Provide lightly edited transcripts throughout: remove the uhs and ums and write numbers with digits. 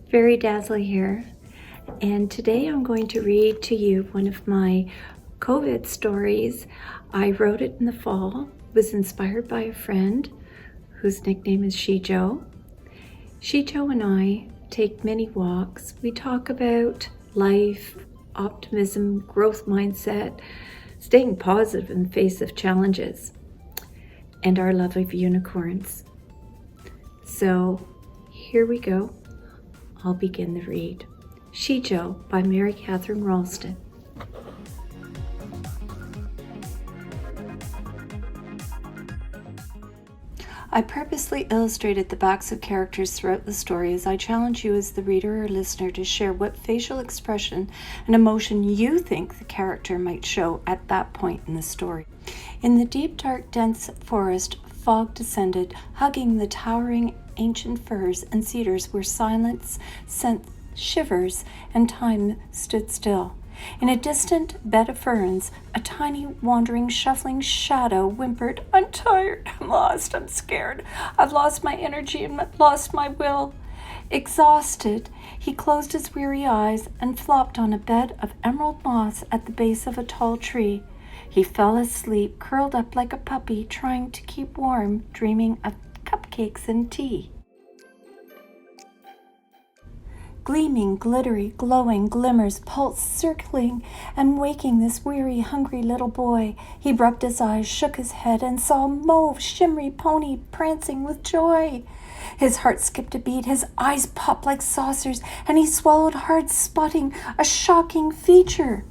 Very Dazzly here, and today I'm going to read to you one of my COVID stories. I wrote it in the fall, was inspired by a friend whose nickname is Shejo. Shejo and I take many walks. We talk about life, optimism, growth mindset, staying positive in the face of challenges, and our love of unicorns. So here we go. I'll begin the read. Shejo by Mary Catherine Rolston. I purposely illustrated the backs of characters throughout the story as I challenge you as the reader or listener to share what facial expression and emotion you think the character might show at that point in the story. In the deep, dark, dense forest, fog descended, hugging the towering ancient firs and cedars where silence sent shivers and time stood still. In a distant bed of ferns, a tiny, wandering, shuffling shadow whimpered, "I'm tired, I'm lost, I'm scared. I've lost my energy and lost my will." Exhausted, he closed his weary eyes and flopped on a bed of emerald moss at the base of a tall tree. He fell asleep, curled up like a puppy, trying to keep warm, dreaming of cupcakes and tea. Gleaming, glittery, glowing glimmers pulsed, circling and waking this weary, hungry little boy. He rubbed his eyes, shook his head, and saw a mauve, shimmery pony prancing with joy. His heart skipped a beat, his eyes popped like saucers, and he swallowed hard, spotting a shocking feature.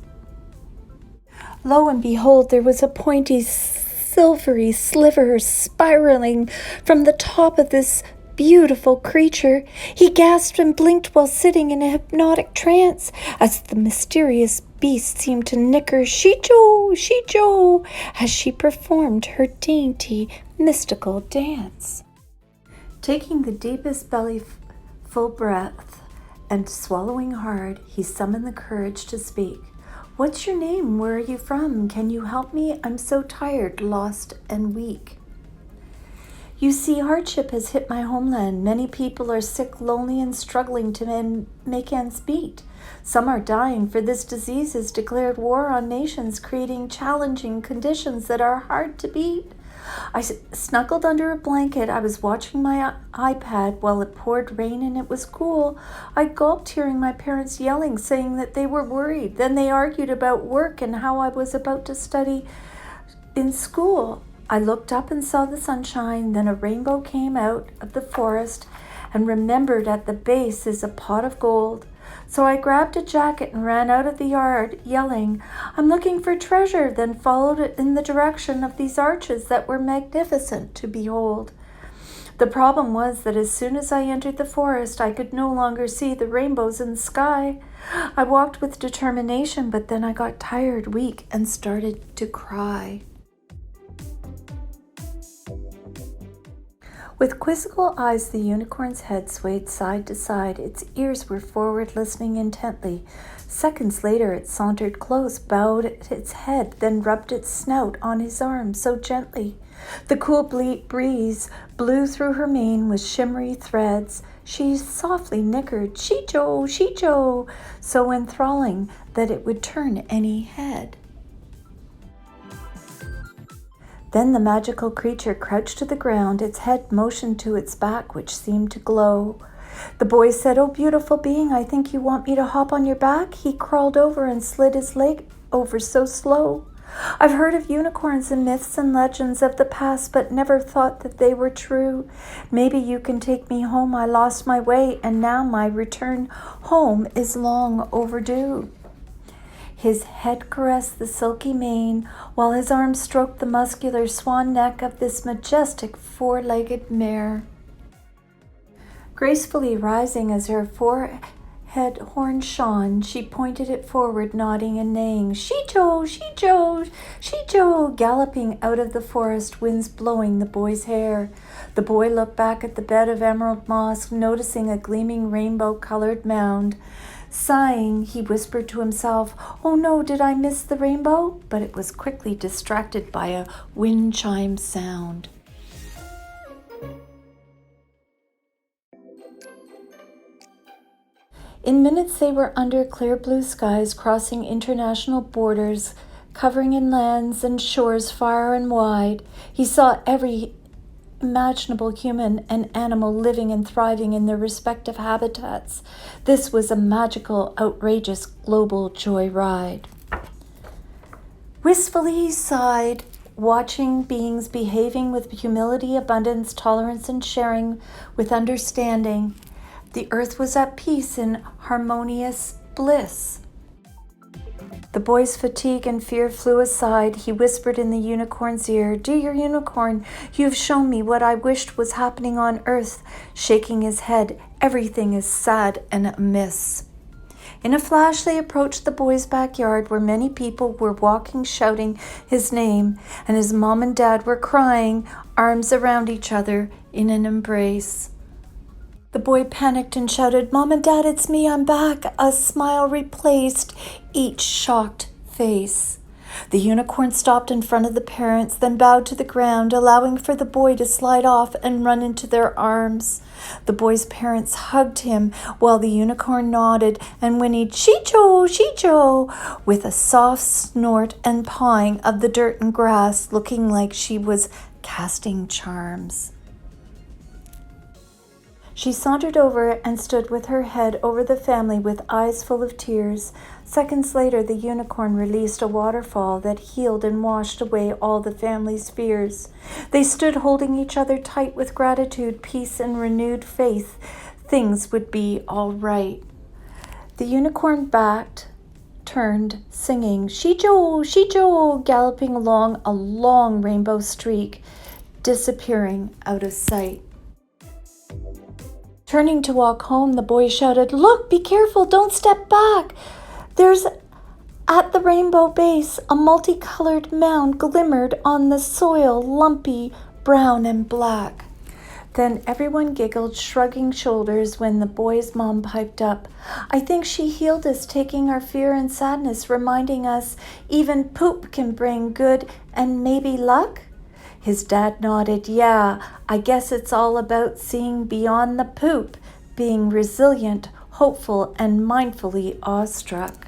Lo and behold, there was a pointy, silvery sliver spiraling from the top of this beautiful creature. He gasped and blinked while sitting in a hypnotic trance as the mysterious beast seemed to nicker Shejo, Shejo, as she performed her dainty, mystical dance. Taking the deepest bellyful breath and swallowing hard, he summoned the courage to speak. "What's your name? Where are you from? Can you help me? I'm so tired, lost, and weak." "You see, hardship has hit my homeland. Many people are sick, lonely, and struggling to make ends meet. Some are dying, for this disease has declared war on nations, creating challenging conditions that are hard to beat." I snuggled under a blanket. I was watching my iPad while it poured rain and it was cool. I gulped, hearing my parents yelling, saying that they were worried. Then they argued about work and how I was about to study in school. I looked up and saw the sunshine. Then a rainbow came out of the forest and remembered at the base is a pot of gold. So I grabbed a jacket and ran out of the yard, yelling, "I'm looking for treasure," then followed it in the direction of these arches that were magnificent to behold. The problem was that as soon as I entered the forest, I could no longer see the rainbows in the sky. I walked with determination, but then I got tired, weak, and started to cry. With quizzical eyes, the unicorn's head swayed side to side. Its ears were forward, listening intently. Seconds later, it sauntered close, bowed its head, then rubbed its snout on his arm so gently. The cool breeze blew through her mane with shimmery threads. She softly nickered, "Shejo, Shejo," so enthralling that it would turn any head. Then the magical creature crouched to the ground, its head motioned to its back, which seemed to glow. The boy said, "Oh, beautiful being, I think you want me to hop on your back?" He crawled over and slid his leg over so slow. "I've heard of unicorns and myths and legends of the past, but never thought that they were true. Maybe you can take me home. I lost my way, and now my return home is long overdue." His head caressed the silky mane, while his arms stroked the muscular swan neck of this majestic four-legged mare. Gracefully rising as her forehead horn shone, she pointed it forward, nodding and neighing, "Shejo, Shejo, Shejo," galloping out of the forest, winds blowing the boy's hair. The boy looked back at the bed of emerald moss, noticing a gleaming rainbow-colored mound. Sighing, he whispered to himself, "Oh no, did I miss the rainbow?" But it was quickly distracted by a wind chime sound. In minutes they were under clear blue skies, crossing international borders, covering in lands and shores far and wide. He saw every imaginable human and animal living and thriving in their respective habitats. This was a magical, outrageous, global joyride. Wistfully he sighed, watching beings behaving with humility, abundance, tolerance, and sharing with understanding. The earth was at peace in harmonious bliss. The boy's fatigue and fear flew aside. He whispered in the unicorn's ear, "Dear unicorn, you've shown me what I wished was happening on earth." Shaking his head, "Everything is sad and amiss." In a flash, they approached the boy's backyard where many people were walking, shouting his name, and his mom and dad were crying, arms around each other in an embrace. The boy panicked and shouted, "Mom and Dad, it's me, I'm back." A smile replaced each shocked face. The unicorn stopped in front of the parents, then bowed to the ground, allowing for the boy to slide off and run into their arms. The boy's parents hugged him while the unicorn nodded and whinnied, "Shejo, Shejo," with a soft snort and pawing of the dirt and grass, looking like she was casting charms. She sauntered over and stood with her head over the family with eyes full of tears. Seconds later, the unicorn released a waterfall that healed and washed away all the family's fears. They stood holding each other tight with gratitude, peace, and renewed faith. Things would be all right. The unicorn backed, turned, singing, "Shejo, Shejo," galloping along a long rainbow streak, disappearing out of sight. Turning to walk home, the boy shouted, "Look, be careful, don't step back. There's at the rainbow base, a multicolored mound glimmered on the soil, lumpy, brown, and black." Then everyone giggled, shrugging shoulders when the boy's mom piped up, "I think she healed us, taking our fear and sadness, reminding us even poop can bring good and maybe luck." His dad nodded, "Yeah, I guess it's all about seeing beyond the poop, being resilient, hopeful, and mindfully awestruck."